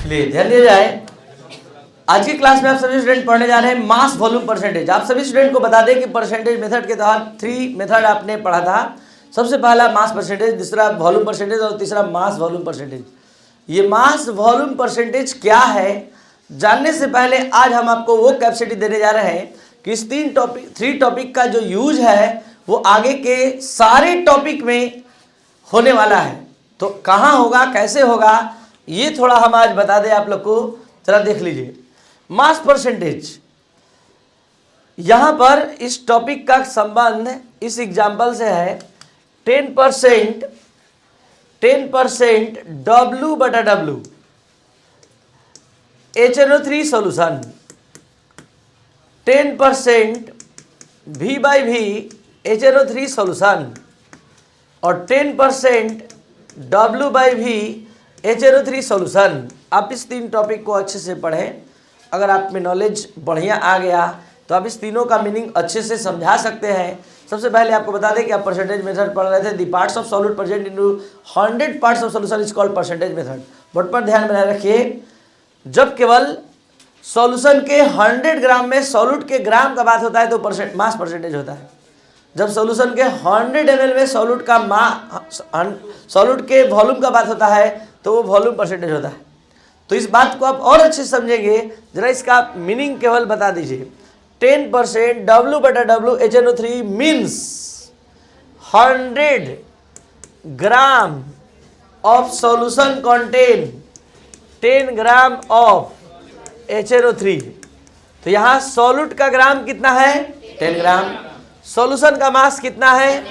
चलिए ध्यान दिया जाए। आज की क्लास में आप सभी स्टूडेंट पढ़ने जा रहे हैं मास वॉल्यूम परसेंटेज। आप सभी स्टूडेंट को बता दें कि परसेंटेज मेथड के तहत 3 मेथड आपने पढ़ा था। सबसे पहला मास परसेंटेज, दूसरा वॉल्यूम परसेंटेज और तीसरा मास वॉल्यूम परसेंटेज। ये मास वॉल्यूम परसेंटेज क्या है जानने से पहले आज हम आपको वो कैपेसिटी देने जा रहे हैं कि इस 3 टॉपिक का जो यूज है वो आगे के सारे टॉपिक में होने वाला है। तो कहाँ होगा, कैसे होगा, ये थोड़ा हम आज बता दें आप लोग को। जरा देख लीजिए मास परसेंटेज। यहां पर इस टॉपिक का संबंध इस एग्जाम्पल से है 10% W/W HNO3 solution, 10% V/V HNO3 solution और 10% W/V HNO3 सॉल्यूशन। आप इस 3 टॉपिक को अच्छे से पढ़ें। अगर आप में नॉलेज बढ़िया आ गया तो आप इस तीनों का मीनिंग अच्छे से समझा सकते हैं। सबसे पहले आपको बता दें कि आप परसेंटेज मेथड पढ़ रहे थे। The parts of solute present into 100 parts of solution is called percentage method. Board पर ध्यान बनाए रखिए, जब केवल सॉल्यूशन के 100 ग्राम में सॉल्यूट के ग्राम का बात होता है तो मास परसेंटेज होता है। जब सॉल्यूशन के 100 ml में सॉल्यूट के वॉल्यूम का बात होता है तो वो वॉल्यूम परसेंटेज होता है। तो इस बात को आप और अच्छे से समझेंगे। जरा इसका मीनिंग केवल बता दीजिए। 10% W/W HNO3 means 100 gram of solution contain 10 gram of HNO3। तो यहाँ सॉल्यूट का ग्राम कितना है? 10 ग्राम। सॉल्यूशन का मास कितना है?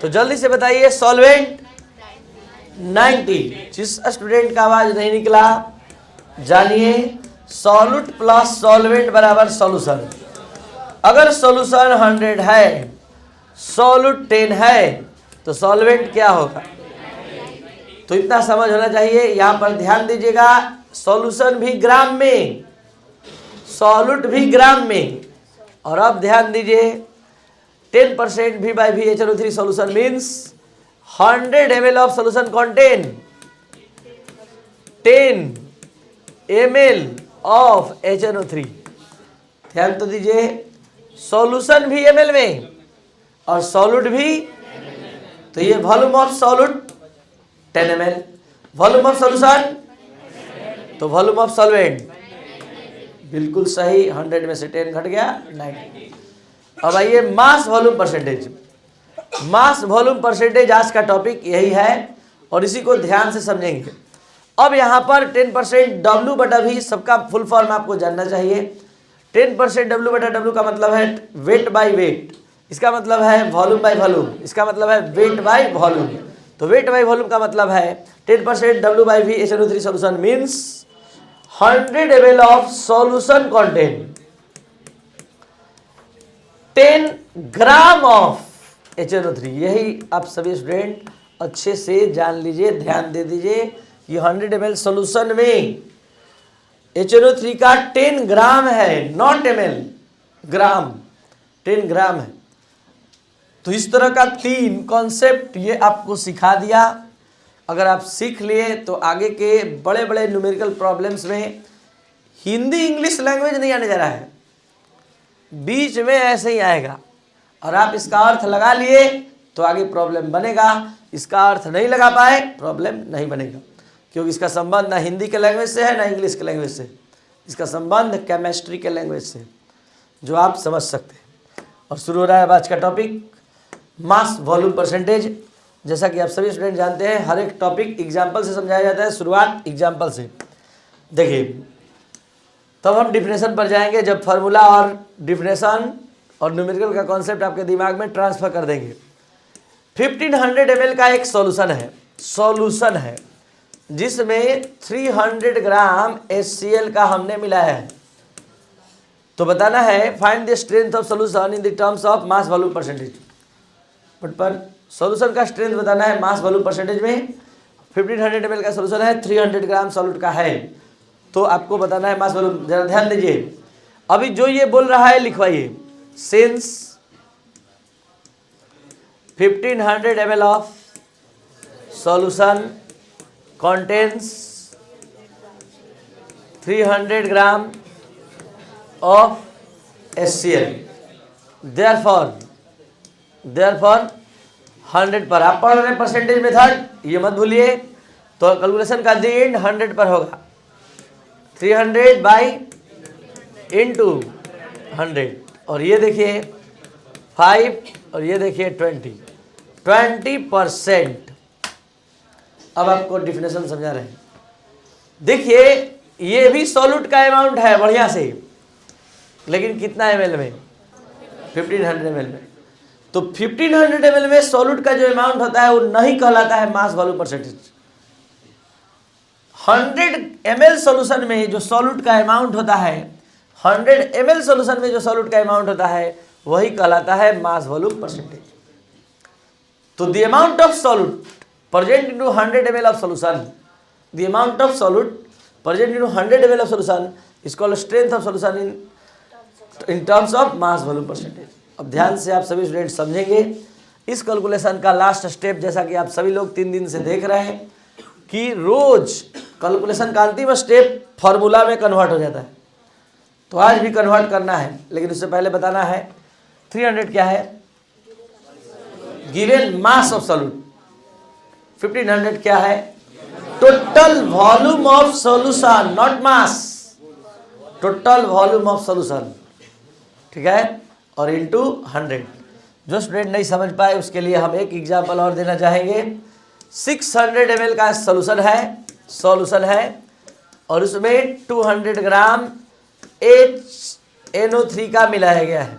तो जल्दी से बताइए। सॉल्वेंट 90। जिस स्टूडेंट का आवाज नहीं निकला जानिए, सॉल्यूट प्लस सॉल्वेंट बराबर सॉल्यूशन। अगर सॉल्यूशन 100 है, सॉल्यूट 10 है तो सॉल्वेंट क्या होगा? तो इतना समझ होना चाहिए। यहां पर ध्यान दीजिएगा, सॉल्यूशन भी ग्राम में, सॉल्यूट भी ग्राम में। और अब ध्यान दीजिए 10% V/V HNO3 solution means 100 ml of solution contain 10 ml of HNO3। ध्यान तो दीजिए, सॉल्यूशन भी ml में और सॉल्यूट भी। तो ये volume of solute 10 ml, volume of solution तो वॉल्यूम ऑफ सॉल्वेंट बिल्कुल सही। 100 में से 10 घट गया 90। अब आइए मास वॉल्यूम परसेंटेज। मास वॉल्यूम परसेंटेज आज का टॉपिक यही है और इसी को ध्यान से समझेंगे। अब यहाँ पर 10% W/W सबका फुल फॉर्म आपको जानना चाहिए। 10% W/W का मतलब है वेट बाय वेट, इसका मतलब है वॉल्यूम बाय वॉल्यूम, इसका मतलब है वेट बाय वॉल्यूम। तो वेट बाय वॉल्यूम का मतलब है 10% W/V HNO3 solution means 100 ml of solution contain 10 gram of HNO3। यही आप सभी स्टूडेंट अच्छे से जान लीजिए, ध्यान दे दीजिए कि 100 ml सॉल्यूशन में HNO3 का 10 ग्राम है, नॉट ml, ग्राम, 10 ग्राम है। तो इस तरह का 3 कॉन्सेप्ट ये आपको सिखा दिया। अगर आप सीख लिए तो आगे के बड़े बड़े न्यूमेरिकल प्रॉब्लम्स में हिंदी इंग्लिश लैंग्वेज नहीं आने जा रहा है, बीच में ऐसे ही आएगा। और आप इसका अर्थ लगा लिए तो आगे प्रॉब्लम बनेगा, इसका अर्थ नहीं लगा पाए प्रॉब्लम नहीं बनेगा, क्योंकि इसका संबंध ना हिंदी के लैंग्वेज से है ना इंग्लिश के लैंग्वेज से। इसका संबंध केमिस्ट्री के लैंग्वेज से, जो आप समझ सकते हैं। और शुरू हो रहा है आज का टॉपिक मास वॉल्यूम परसेंटेज। जैसा कि आप सभी स्टूडेंट जानते हैं, हर एक टॉपिक एग्जाम्पल से समझाया जाता है। शुरुआत एग्जाम्पल से। देखिए, तब हम डिफिनेशन पर जाएंगे, जब फार्मूला और डिफिनेशन और न्यूमेरिकल का कॉन्सेप्ट आपके दिमाग में ट्रांसफर कर देंगे। 1500 ml का एक सॉल्यूशन है जिसमें 300 ग्राम HCl का हमने मिलाया है। तो बताना है find the strength of solution in the terms of mass volume percentage. But पर सॉल्यूशन का स्ट्रेंथ बताना है मास वॉल्यूम परसेंटेज में। 1500 ml का सॉल्यूशन है, 300 ग्राम सॉल्यूट का है, तो आपको बताना है मास वॉल्यूम। जरा ध्यान दीजिए, अभी जो ये बोल रहा है लिखवाइए। Since 1500 ml of solution contains 300 gram of HCl। Therefore 100 पर, आप पढ़ रहे हैं परसेंटेज मेथड, ये मत भूलिए। तो कैलकुलेशन का दी एंड 100 पर होगा, 300 बाई इंटू 100, और ये देखिए 5 और ये देखिए 20%। अब आपको डिफिनेशन समझा रहे हैं। देखिए ये भी सॉल्यूट का अमाउंट है बढ़िया से, लेकिन कितना ml में? 1500 ml में। तो 1500 ml में सॉल्यूट का जो अमाउंट होता है वो नहीं कहलाता है मास वॉल्यूम परसेंटेज। 100 ml सॉल्यूशन में जो सॉल्यूट का अमाउंट होता है, 100 ml सॉल्यूशन में जो सॉल्यूट का अमाउंट होता है वही कहलाता है मास वॉल्यूम परसेंटेज। तो the amount of solute present into 100 ml of solution, the amount of solute present into 100 ml of solution is called strength of solution in terms of mass volume percentage। अब ध्यान से आप सभी student समझेंगे इस calculation का last step, जैसा कि आप सभी लोग 3 दिन से देख रहे हैं कि रोज कैलकुलेशन का अंतिम स्टेप फॉर्मूला में कन्वर्ट हो जाता है। तो आज भी कन्वर्ट करना है, लेकिन उससे पहले बताना है 300 क्या है, गिवन मास ऑफ सॉल्यूट। 1500 क्या है, total volume of solution, not mass, total volume of solution, ठीक है, और इनटू 100। जो स्टूडेंट नहीं समझ पाए उसके लिए हम एक एग्जांपल और देना चाहेंगे। 600 ml का सॉल्यूशन है और उसमें 200 ग्राम HNO3 का मिलाया गया है,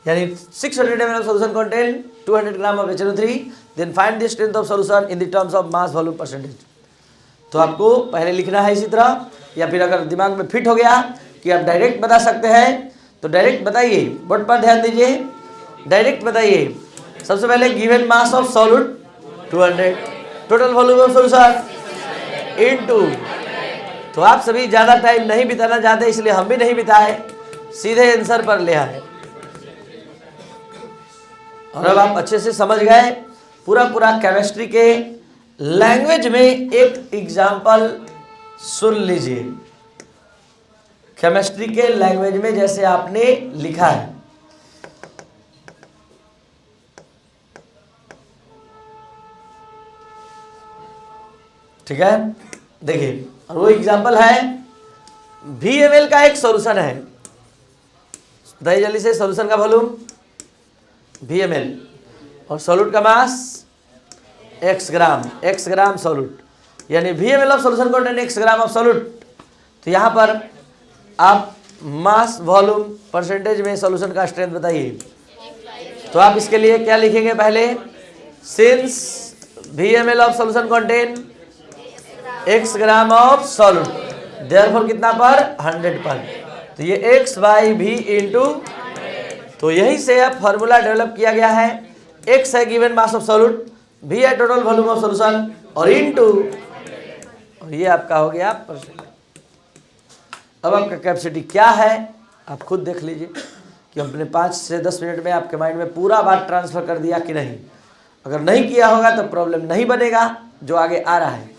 यानी 600 ml solution contain 200 gram of HNO3, then find the strength of solution in the terms of mass volume percentage। तो आपको पहले लिखना है इसी तरह, या फिर अगर दिमाग में फिट हो गया कि आप डायरेक्ट बता सकते हैं तो डायरेक्ट बताइए। बोर्ड पर ध्यान दीजिए, डायरेक्ट बताइए। सबसे पहले given mass of solute 200, total volume of solution into. तो आप सभी ज़्यादा टाइम नहीं बिताना चाहते, इसलिए हम भी नहीं बिताए, सीधे आंसर पर ले आए। और अब आप अच्छे से समझ गए, पूरा केमिस्ट्री के लैंग्वेज में एक एग्जाम्पल सुन लीजिए। केमिस्ट्री के लैंग्वेज में जैसे आपने लिखा है, ठीक है, देखिए। और वो एग्जाम्पल है VmL का एक सॉल्यूशन है, बताइए जल्दी से, सॉल्यूशन का वॉल्यूम VmL और सॉल्यूट का मास x ग्राम सॉल्यूट, यानी VmL of solution contain x gram of solute. तो यहाँ पर आप मास वॉल्यूम परसेंटेज में सॉल्यूशन का स्ट्रेंथ बताइए। तो आप इसके लिए क्या लिखेंगे, पहले since VmL of solution contain x gram of solute, therefore कितना पर, 100 पर। तो ये x बाई v इंटू, तो यही से अब फार्मूला डेवलप किया गया है। x है given mass of solute, v है टोटल वॉल्यूम ऑफ सॉल्यूशन, और इनटू, और ये आपका हो गया परसेंट। अब आपका कैपेसिटी क्या है आप खुद देख लीजिए कि हमने 5 से 10 मिनट में आपके माइंड में पूरा बात ट्रांसफर कर दिया कि नहीं। अगर नहीं किया होगा तो प्रॉब्लम नहीं बनेगा जो आगे आ रहा है।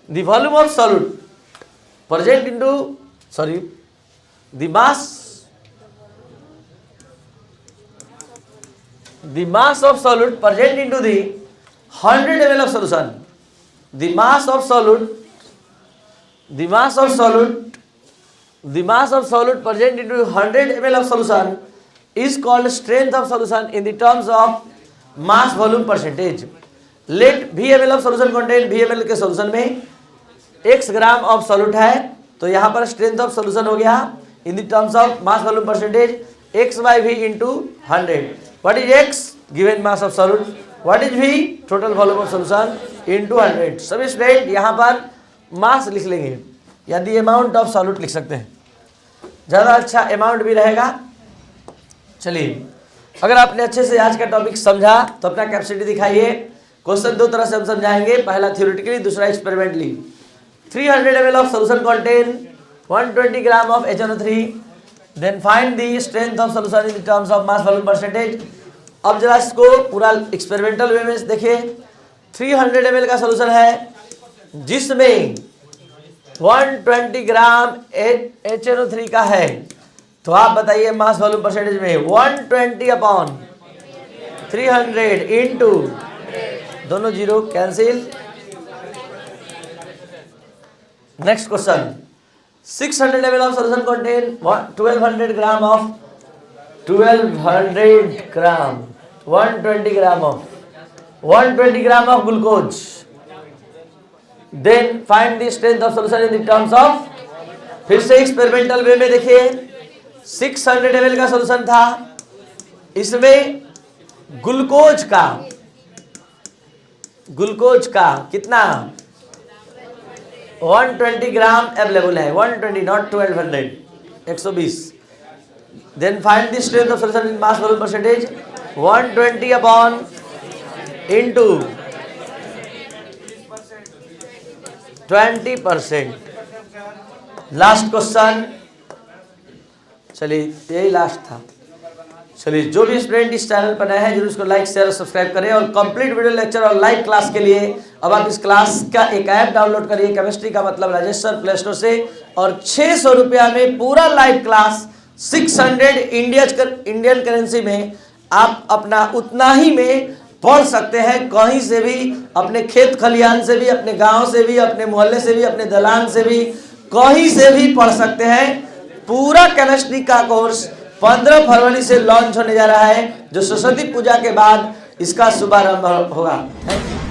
The volume of solute present into, sorry, the mass of solute present into the 100 ml of solution, the mass of solute present into 100 ml of solution is called strength of solution in the terms of mass volume percentage। let VmL of solution contain, VmL के solution में x gram of solute है, तो यहाँ पर strength of solution हो गया in the terms of mass volume percentage x by v into 100। What is x? Given mass of solute. What is v? Total volume of solution into 100। सभी student यहाँ पर मास लिख लेंगे या दी अमाउंट ऑफ सॉल्यूट लिख सकते हैं, ज़्यादा अच्छा अमाउंट भी रहेगा। चलिए, अगर आपने अच्छे से आज का टॉपिक समझा तो अपना कैपेसिटी दिखाइए। क्वेश्चन 2 तरह से हम समझाएंगे, पहला थ्योरेटिकली, दूसरा experimentally. 300 ml of solution contain 120 gram of HNO3, then find the strength of solution in the terms of mass volume percentage। अब जरा इसको पूरा एक्सपेरिमेंटल वे में देखिए। 300 ml का सॉल्यूशन है जिसमें 120 ग्राम HNO3 का है, तो आप बताइए मास वॉल्यूम परसेंटेज में 120 अपॉन 300 इंटू, दोनों zero cancel. Next question, 600 ml of solution contain 1200 gram of 1200 gram 120 gram of 120 gram of glucose. Then find the strength of solution in the terms of, फिर से experimental वे में देखिए 600 ml का solution था, इसमें glucose का कितना 120 ग्राम अवेलेबल है, 120 not 1200, 120। Then find the strength of solution in mass volume percentage 120 upon into 20%। Last question, चलिए यही लास्ट था। चलिए जो भी स्टूडेंट इस चैनल पर नए हैं जरूर इसको लाइक शेयर और सब्सक्राइब करें, और कंप्लीट वीडियो लेक्चर और लाइव क्लास के लिए अब आप इस क्लास का एक ऐप डाउनलोड करिए, केमिस्ट्री का मतलब राजेश सर, प्ले स्टोर से, और 600 रुपया में पूरा लाइव क्लास 600 इंडियन करेंसी में आप अपना उतना ही में पढ़ सकते हैं, कहीं से भी, अपने खेत खलिहान से भी, अपने गांव से भी, अपने मोहल्ले से भी, अपने दलान से भी, कहीं से भी पढ़ सकते हैं। पूरा केमिस्ट्री का कोर्स 15 फरवरी से लॉन्च होने जा रहा है, जो सरस्वती पूजा के बाद इसका शुभारंभ होगा। Thank you.